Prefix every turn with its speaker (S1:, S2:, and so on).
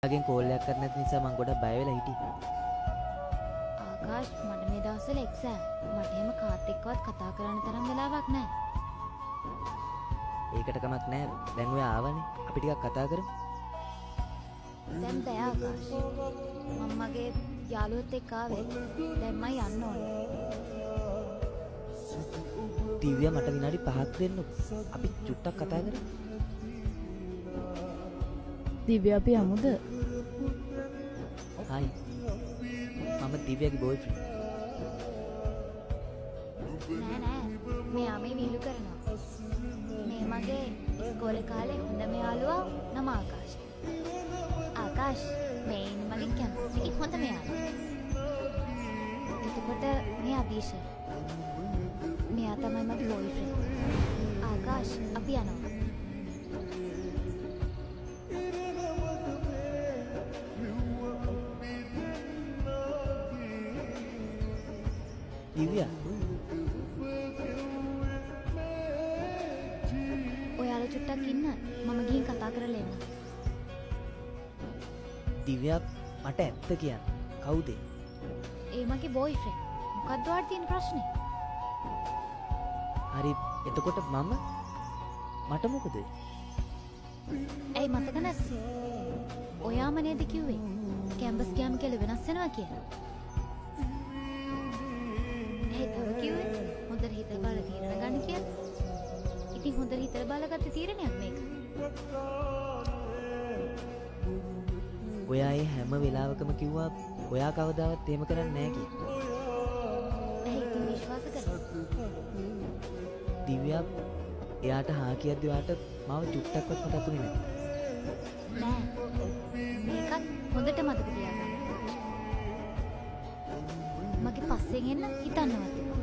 S1: අගෙන් call එකක් කරන්න නැති නිසා මං ගොඩක් බය වෙලා හිටියේ.
S2: ආකාශ් මට මේ දවස්වල එක්සෑම්. මට එහෙම කාත් එක්කවත් කතා කරන්න තරම් වෙලාවක් නැහැ.
S1: ඒකට කමක් නැහැ. දැන් ඔය ආවනේ. අපි ටිකක් කතා කරමු.
S2: දැන් බෑ ආකාශ්. මම මගේ යාළුවොත් එක්ක ආවේ. දැන් මම යන්න ඕනේ.
S1: දිව්‍යා මට විනාඩි 5ක් දෙන්නකෝ. අපි චුට්ටක් කතා කරමු.
S3: දිව්‍ය අපි යමුද?
S1: හායි. මම දිව්‍යාගේ බෝයිෆ්‍රෙන්ඩ්.
S2: නෑ මෙයා මේ විහිළු කරනවා. මේ මගේ ඉස්කෝලේ කාලේ හොඳම යාළුවා නම ආකාශ්. ආකාශ් මේ ඉන්නේ මගේ කැම්පස් එකේ හොඳම යාළුවා. එතකොට මේ අභීෂ. මෙයා තමයි මගේ බෝයිෆ්‍රෙන්ඩ්. ආකාශ් අපි යනවා.
S1: දිව්‍යා
S2: ඔයාලා චුට්ටක් ඉන්න. මම ගිහින් කතා කරලා එන්න.
S1: දිව්‍යා මට ඇත්ත කියන්න. කවුද?
S2: ඒ මගේ බෝයිෆ්‍රෙන්ඩ්. මොකක්ද ඔයාලට තියෙන ප්‍රශ්නේ?
S1: හරි. එතකොට මට මොකද?
S2: ඇයි මතක නැද්ද? ඔයාම නේද කිව්වේ කැම්පස් ගියාම කියලා වෙනස් වෙනවා කියලා. ඇයි තව කිව්වේ හොඳට හිතලා බලලා තීරණ ගන්න කියලා. ඉතින් හොඳට හිතලා බලගත්ත තීරණයක් මේක.
S1: ඔයා ඒ හැම වෙලාවකම කිව්වා ඔයා කවදාවත් එහෙම කරන්නේ නැහැ කියලා.
S2: ඇයි ඉතින් විශ්වාස කරන්නේ?
S1: දිව්‍යා එයාට හා කියද්දි ඔයාට මාව චුට්ටක්වත් මතකුනේ නැති.
S2: නෑ. මේකත් හොඳට මතක තියාගන්න. මගේ පස්සෙන් එන්න හිතන්නවත් එපා.